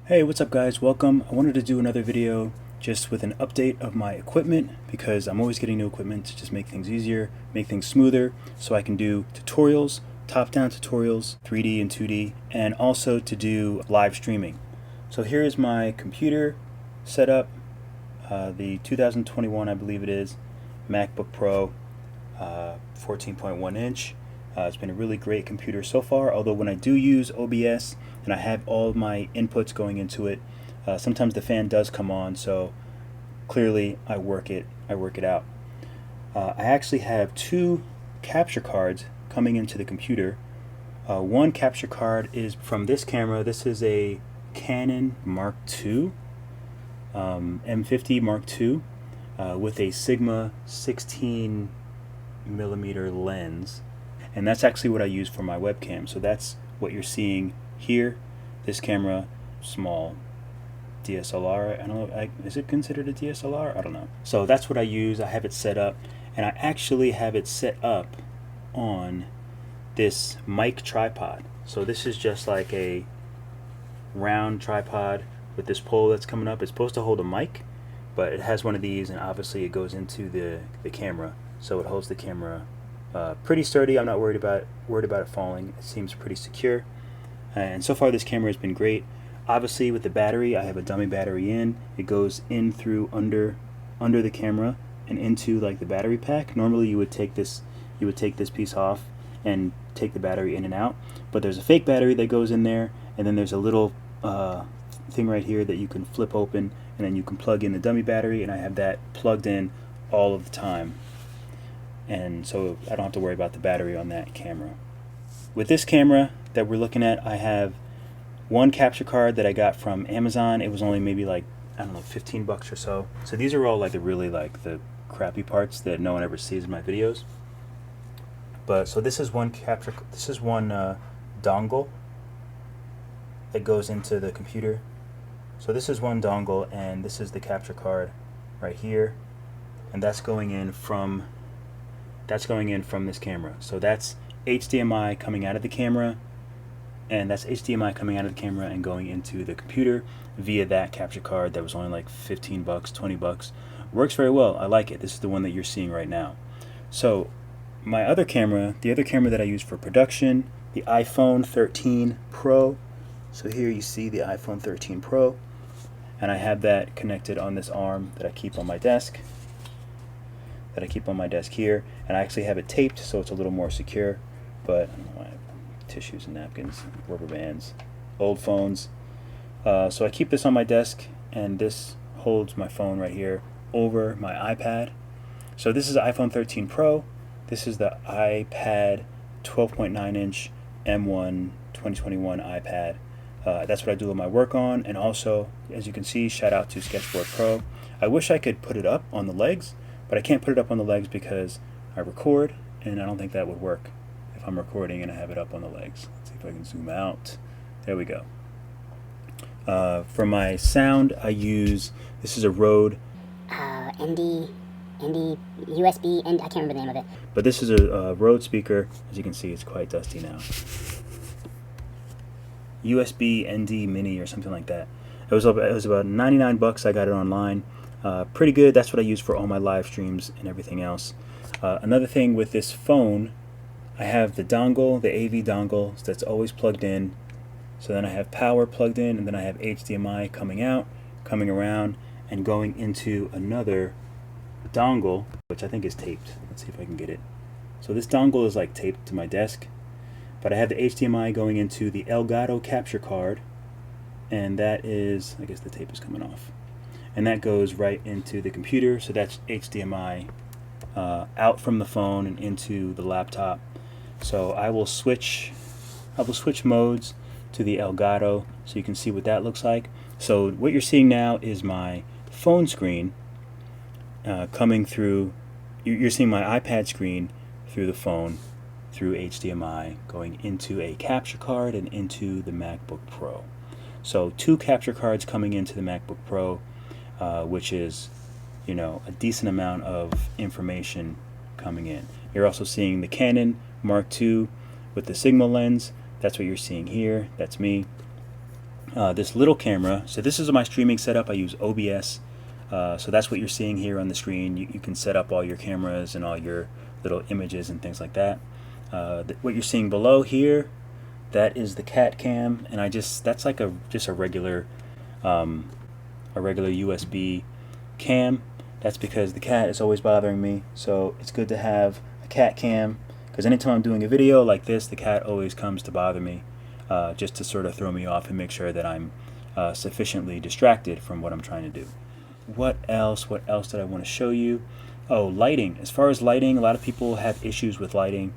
Hey, what's up guys? Welcome. I wanted to do another video just with an update of my equipment because I'm always getting new equipment to just make things easier, make things smoother, so I can do tutorials, top-down tutorials, 3D and 2D, and also to do live streaming. So here is my computer setup, the 2021 I believe it is, MacBook Pro, 14.1 inch. It's been a really great computer so far, although when I do use OBS and I have all of my inputs going into it, sometimes the fan does come on, so clearly I work it out. I actually have two capture cards coming into the computer. One capture card is from this camera. This is a Canon Mark II, M50 Mark II, with a Sigma 16mm lens. And that's actually what I use for my webcam. So that's what you're seeing here. This camera, small DSLR. I don't know, is it considered a DSLR? I don't know. So that's what I use. I have it set up, and I actually have it set up on this mic tripod. So this is just like a round tripod with this pole that's coming up. It's supposed to hold a mic, but it has one of these, and obviously it goes into the camera, so it holds the camera pretty sturdy. I'm not worried about it falling. It seems pretty secure, and so far this camera has been great. Obviously with the battery, I have a dummy battery in. It goes in through under the camera and into like the battery pack. Normally you would take this piece off and take the battery in and out, but there's a fake battery that goes in there, and then there's a little thing right here that you can flip open, and then you can plug in the dummy battery, and I have that plugged in all of the time. And so I don't have to worry about the battery on that camera. With this camera that we're looking at, I have one capture card that I got from Amazon. It was only maybe like, I don't know, 15 bucks or so. So these are all like the crappy parts that no one ever sees in my videos. But so this is one dongle that goes into the computer. So this is one dongle, and this is the capture card right here, and that's going in from this camera. So that's HDMI coming out of the camera, and that's HDMI coming out of the camera and going into the computer via that capture card that was only like 15 bucks, 20 bucks. Works very well. I like it. This is the one that you're seeing right now. So my other camera, the other camera that I use for production, the iPhone 13 Pro. So here you see the iPhone 13 Pro, and I have that connected on this arm that I keep on my desk. Here, and I actually have it taped so it's a little more secure, but I don't know, I have tissues and napkins, rubber bands, old phones. So I keep this on my desk, and this holds my phone right here over my iPad. So this is the iPhone 13 Pro. This is the iPad 12.9 inch M1 2021 iPad. That's what I do all my work on, and also, as you can see, shout out to Sketchboard Pro. I wish I could put it up on the legs, but I can't put it up on the legs because I record, and I don't think that would work if I'm recording and I have it up on the legs. Let's see if I can zoom out. There we go. For my sound, I use, this is a Rode ND USB, and I can't remember the name of it. But this is a Rode speaker. As you can see, it's quite dusty now. USB ND Mini or something like that. It was about 99 bucks. I got it online. Pretty good. That's what I use for all my live streams and everything else. Another thing with this phone, I have the dongle, the AV dongle, that's always plugged in. So then I have power plugged in, and then I have HDMI coming out, coming around, and going into another dongle, which I think is taped. Let's see if I can get it. So this dongle is like taped to my desk, but I have the HDMI going into the Elgato capture card, and that is, I guess the tape is coming off. And that goes right into the computer, so that's HDMI out from the phone and into the laptop. So I will switch modes to the Elgato so you can see what that looks like. So what you're seeing now is my phone screen coming through. You're seeing my iPad screen through the phone, through HDMI, going into a capture card and into the MacBook Pro. So two capture cards coming into the MacBook Pro, which is, you know, a decent amount of information coming in. You're also seeing the Canon Mark II with the Sigma lens. That's what you're seeing here. That's me. this little camera. So this is my streaming setup. I use OBS. So that's what you're seeing here on the screen. You can set up all your cameras and all your little images and things like that. What you're seeing below here, that is the cat cam, and that's like just a regular USB cam. That's because the cat is always bothering me, so it's good to have a cat cam, because anytime I'm doing a video like this, the cat always comes to bother me, just to sort of throw me off and make sure that I'm sufficiently distracted from what I'm trying to do. What else did I want to show you? Oh, lighting. As far as lighting, a lot of people have issues with lighting.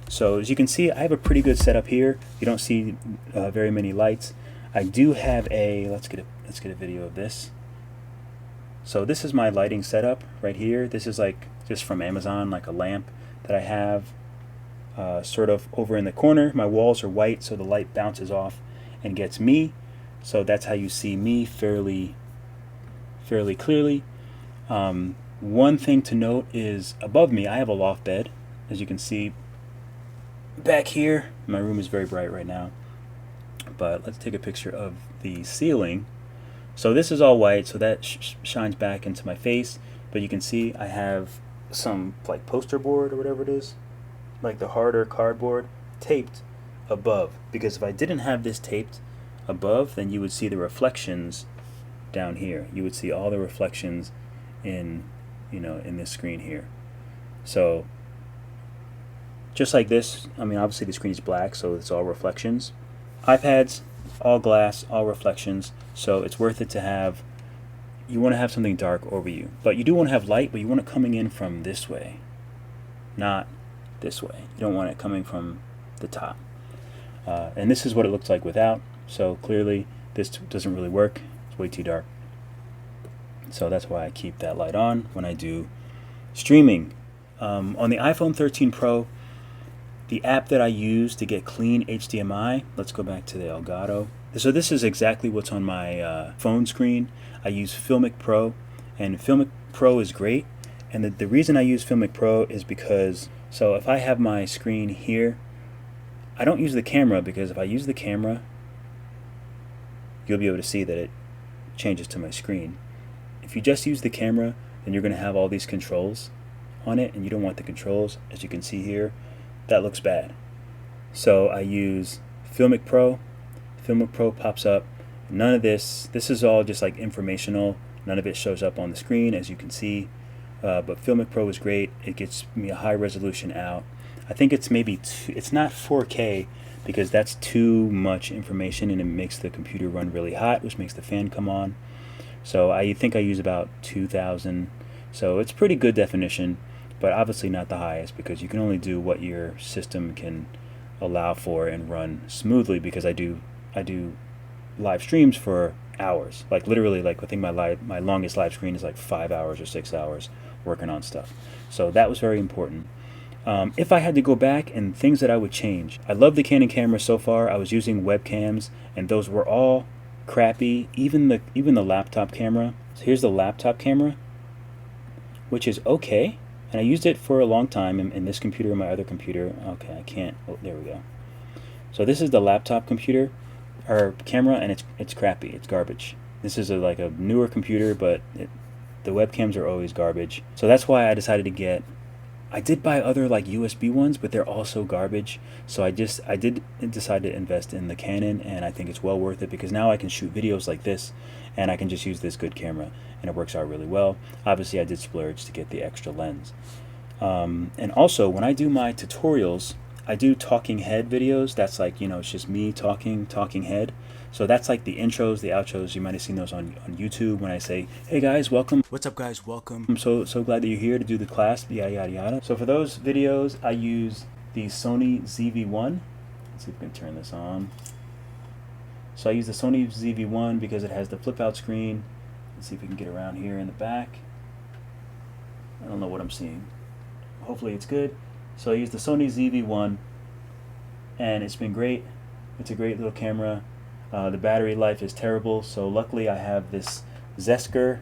So as you can see, I have a pretty good setup here. You don't see very many lights. I do have let's get a video of this. So this is my lighting setup right here. This is like just from Amazon, like a lamp that I have sort of over in the corner. My walls are white, so the light bounces off and gets me. So that's how you see me fairly clearly. One thing to note is above me, I have a loft bed. As you can see back here, my room is very bright right now. But let's take a picture of the ceiling. So this is all white, so that shines back into my face. But you can see I have some like poster board or whatever it is, like the harder cardboard, taped above. Because if I didn't have this taped above, then you would see the reflections down here. You would see all the reflections in this screen here. So just like this, I mean, obviously the screen is black, so it's all reflections. iPads, all glass, all reflections, so it's worth it to have. You want to have something dark over you, but you do want to have light, but you want it coming in from this way, not this way. You don't want it coming from the top. And this is what it looks like without, so clearly this doesn't really work. It's way too dark. So that's why I keep that light on when I do streaming. On the iPhone 13 Pro, the app that I use to get clean HDMI, let's go back to the Elgato. So this is exactly what's on my phone screen. I use Filmic Pro, and Filmic Pro is great. And the reason I use Filmic Pro is because, so if I have my screen here, I don't use the camera, because if I use the camera, you'll be able to see that it changes to my screen. If you just use the camera, then you're going to have all these controls on it, and you don't want the controls. As you can see here, that looks bad. So I use Filmic Pro. Filmic Pro pops up. None of this is all just like informational. None of it shows up on the screen, as you can see. But Filmic Pro is great. It gets me a high resolution out. I think it's maybe it's not 4K, because that's too much information and it makes the computer run really hot, which makes the fan come on. So I think I use about 2000. So it's pretty good definition, but obviously not the highest, because you can only do what your system can allow for and run smoothly, because I do live streams for hours. Like literally, like I think my longest live screen is like 5 hours or 6 hours working on stuff. So that was very important. If I had to go back and things that I would change, I love the Canon camera so far. I was using webcams and those were all crappy. Even the laptop camera. So here's the laptop camera, which is okay, and I used it for a long time in this computer and my other computer. Okay, I can't. Oh, there we go. So this is the laptop computer or camera, and it's crappy. It's garbage. This is like a newer computer, but the webcams are always garbage. So that's why I decided to get. I did buy other like USB ones, but they're also garbage. So I did decide to invest in the Canon, and I think it's well worth it, because now I can shoot videos like this, and I can just use this good camera, and it works out really well. Obviously, I did splurge to get the extra lens. And also, when I do my tutorials, I do talking head videos. That's like, it's just me talking head. So that's like the intros, the outros. You might have seen those on YouTube when I say, hey guys, welcome. What's up guys, welcome. I'm so glad that you're here to do the class, yada yada yada. So for those videos, I use the Sony ZV-1. Let's see if we can turn this on. So I use the Sony ZV-1 because it has the flip out screen. Let's see if we can get around here in the back. I don't know what I'm seeing. Hopefully it's good. So I use the Sony ZV-1, and it's been great. It's a great little camera. The battery life is terrible, so luckily I have this Zesker.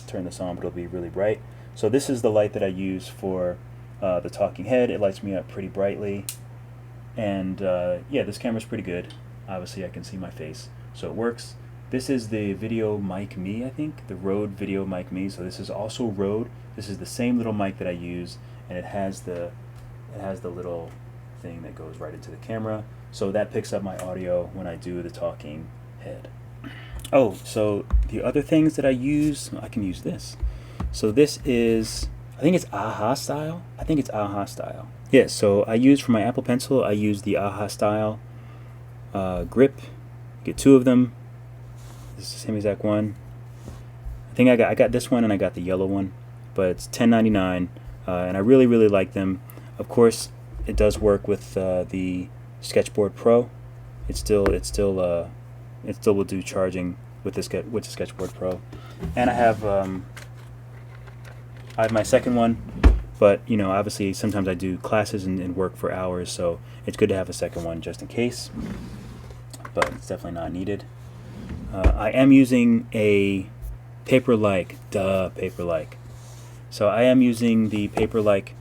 Turn this on, but it'll be really bright. So this is the light that I use for the talking head. It lights me up pretty brightly, and yeah, this camera's pretty good. obviously I can see my face, so it works. This is the Video Mic Me, I think, the Rode Video Mic Me. So this is also Rode. This is the same little mic that I use, and it has the little thing that goes right into the camera. So that picks up my audio when I do the talking head. Oh, so the other things that I use, I can use this. So this is, I think it's AHA style. I think it's AHA style. Yeah, so I use for my Apple Pencil, I use the AHA style grip. Get 2 of them. This is the same exact one. I think I got this one and I got the yellow one, but it's $10.99, and I really like them. Of course, it does work with the Sketchboard Pro. It still will do charging with the Sketchboard Pro, and I have my second one. But you know, obviously, sometimes I do classes and work for hours, so it's good to have a second one just in case. But it's definitely not needed. I am using a Paperlike, Paperlike. So I am using the Paperlike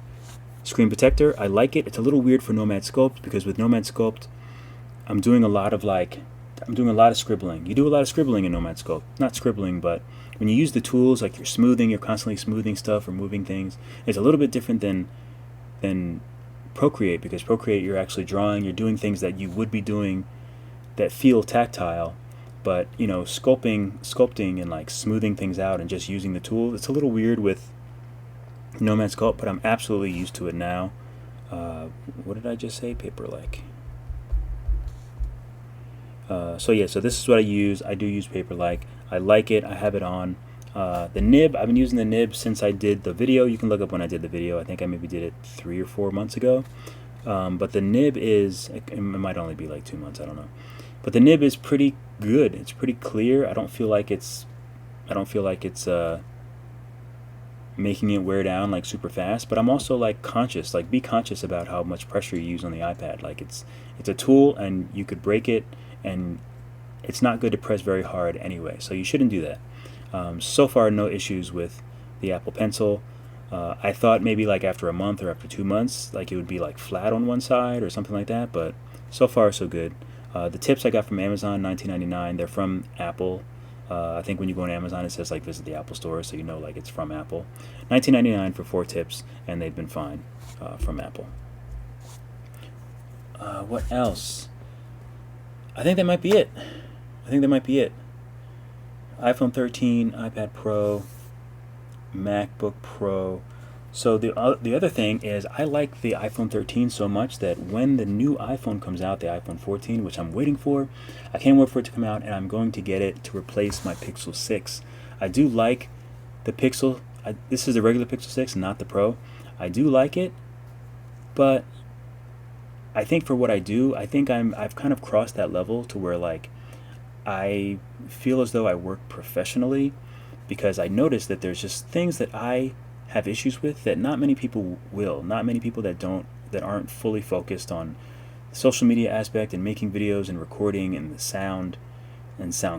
screen protector. I like it. It's a little weird for Nomad Sculpt because with Nomad Sculpt, I'm doing a lot of scribbling. You do a lot of scribbling in Nomad Sculpt. Not scribbling, but when you use the tools, like you're constantly smoothing stuff or moving things. It's a little bit different than Procreate, because Procreate you're actually drawing, you're doing things that you would be doing that feel tactile. But you know, sculpting and like smoothing things out and just using the tool, it's a little weird with Nomad Sculpt, but I'm absolutely used to it now. What did I just say? Paperlike. So yeah, so this is what I use. I do use Paperlike. I like it. I have it on. The nib, I've been using the nib since I did the video. You can look up when I did the video. I think I maybe did it 3 or 4 months ago. But the nib it might only be like 2 months, I don't know. But the nib is pretty good. It's pretty clear. I don't feel like it's making it wear down like super fast, but I'm also like conscious, like be conscious about how much pressure you use on the iPad. Like it's a tool and you could break it, and it's not good to press very hard anyway, so you shouldn't do that. So far, no issues with the Apple Pencil. I thought maybe like after a month or after 2 months, like it would be like flat on one side or something like that, but so far so good. The tips I got from Amazon, $19.99. They're from Apple. I think when you go on Amazon, it says like visit the Apple Store, so you know like it's from Apple. $19.99 for 4 tips, and they've been fine from Apple. What else? I think that might be it. iPhone 13, iPad Pro, MacBook Pro. So the other thing is I like the iPhone 13 so much that when the new iPhone comes out, the iPhone 14, which I'm waiting for, I can't wait for it to come out, and I'm going to get it to replace my Pixel 6. I do like the Pixel. This is the regular Pixel 6, not the Pro. I do like it, but I think for what I do, I think I've kind of crossed that level to where like I feel as though I work professionally, because I notice that there's just things that I have issues with that not many people will. Not many people that aren't fully focused on the social media aspect and making videos and recording and the sound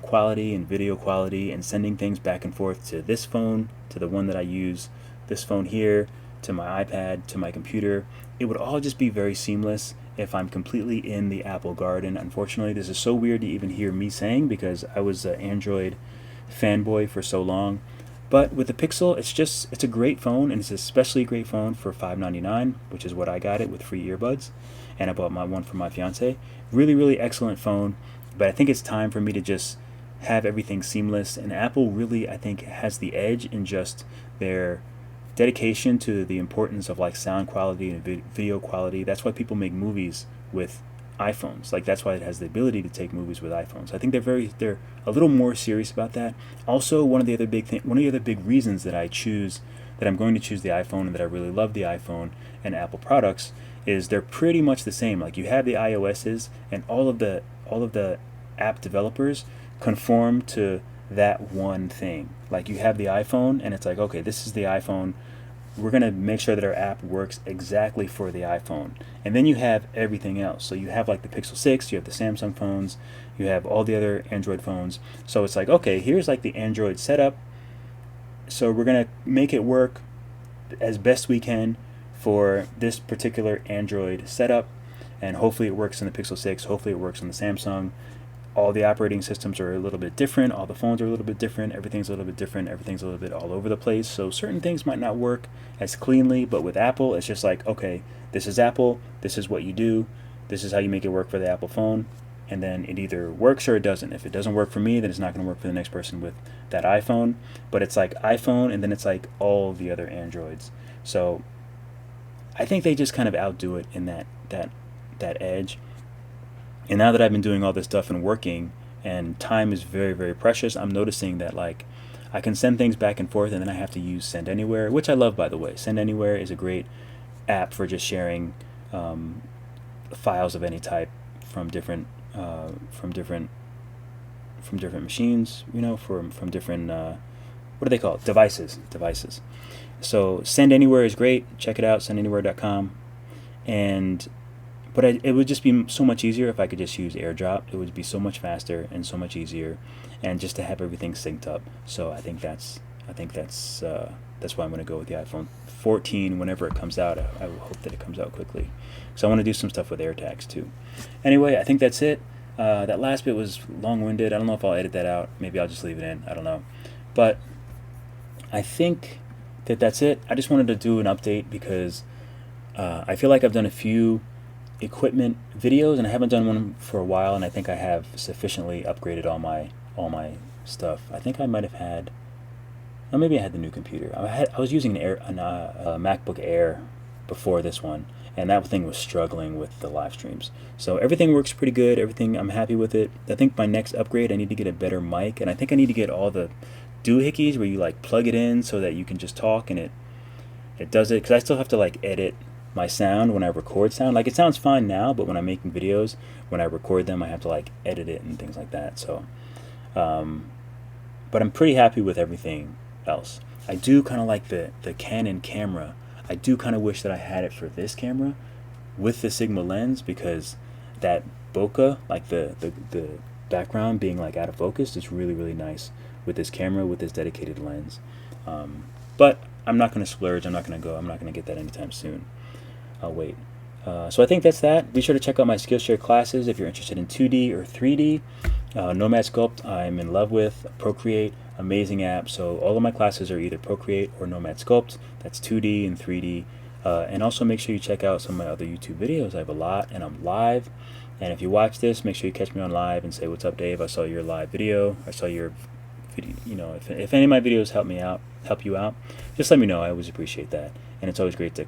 quality and video quality and sending things back and forth to this phone, to the one that I use, this phone here, to my iPad, to my computer. It would all just be very seamless if I'm completely in the Apple garden. Unfortunately, this is so weird to even hear me saying, because I was an Android fanboy for so long. But with the Pixel, it's a great phone, and it's especially a great phone for $5.99, which is what I got it with free earbuds, and I bought my one for my fiance. Really excellent phone, but I think it's time for me to just have everything seamless, and Apple really, I think, has the edge in just their dedication to the importance of like sound quality and video quality. That's why people make movies with iPhones. Like that's why it has the ability to take movies with iPhones. I think they're a little more serious about that. Also, one of the other big reasons that I'm going to choose the iPhone and that I really love the iPhone and Apple products is they're pretty much the same. Like you have the iOSs, and all of the app developers conform to that one thing. Like you have the iPhone, and it's like, okay, this is the iPhone. We're going to make sure that our app works exactly for the iPhone. And then you have everything else. So you have like the Pixel 6, you have the Samsung phones, you have all the other Android phones. So it's like, okay, here's like the Android setup. So we're going to make it work as best we can for this particular Android setup. and hopefully it works in the Pixel 6, hopefully it works on the Samsung. All the operating systems are a little bit different, all the phones are a little bit different, everything's a little bit different, everything's a little bit all over the place, so certain things might not work as cleanly, but with Apple, it's just like, okay, this is Apple, this is what you do, this is how you make it work for the Apple phone, and then it either works or it doesn't. If it doesn't work for me, then it's not going to work for the next person with that iPhone, but it's like iPhone, and then it's like all the other Androids. So I think they just kind of outdo it in that edge. And now that I've been doing all this stuff and working, and time is very, very precious, I'm noticing that like I can send things back and forth, and then I have to use Send Anywhere, which I love, by the way. Send Anywhere is a great app for just sharing files of any type from different machines, from different what do they call it? Devices. So Send Anywhere is great. Check it out, sendanywhere.com. But it would just be so much easier if I could just use AirDrop. It would be so much faster and so much easier, and just to have everything synced up. So I think that's why I'm going to go with the iPhone 14 whenever it comes out. I hope that it comes out quickly. So I want to do some stuff with AirTags too. Anyway, I think that's it. That last bit was long-winded. I don't know if I'll edit that out. Maybe I'll just leave it in. I don't know. But I think that's it. I just wanted to do an update because I feel like I've done a few equipment videos, and I haven't done one for a while, and I think I have sufficiently upgraded all my stuff. I think I might have had, or maybe I had the new computer. I was using a MacBook Air before this one, and that thing was struggling with the live streams. So everything works pretty good. Everything, I'm happy with it. I think my next upgrade, I need to get a better mic, and I think I need to get all the doohickeys where you like plug it in so that you can just talk and it does it, because I still have to like edit my sound when I record sound. Like, it sounds fine now, but when I'm making videos, when I record them, I have to like edit it and things like that. So but I'm pretty happy with everything else. I do kind of like the Canon camera. I do kind of wish that I had it for this camera with the Sigma lens, because that bokeh, like the background being like out of focus, is really, really nice with this camera with this dedicated lens. But I'm not going to splurge. I'm not going to get that anytime soon. I'll wait. So I think that's that. Be sure to check out my Skillshare classes if you're interested in 2D or 3D. Nomad Sculpt, I'm in love with. Procreate, amazing app. So all of my classes are either Procreate or Nomad Sculpt. That's 2D and 3D. And also make sure you check out some of my other YouTube videos. I have a lot, and I'm live. And if you watch this, make sure you catch me on live and say, "What's up, Dave? I saw your live video. I saw your video." If any of my videos help you out, just let me know. I always appreciate that, and it's always great to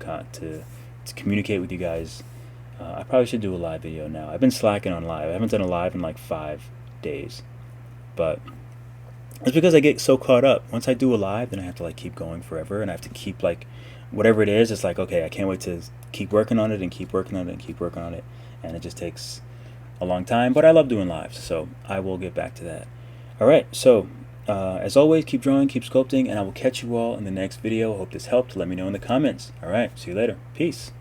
communicate with you guys. I probably should do a live video now. I've been slacking on live. I haven't done a live in like 5 days, but it's because I get so caught up. Once I do a live, then I have to like keep going forever, and I have to keep like whatever it is. It's like, okay, I can't wait to keep working on it and keep working on it and keep working on it, and it just takes a long time. But I love doing lives, so I will get back to that. All right, so as always, keep drawing, keep sculpting, and I will catch you all in the next video. Hope this helped. Let me know in the comments. All right, see you later. Peace.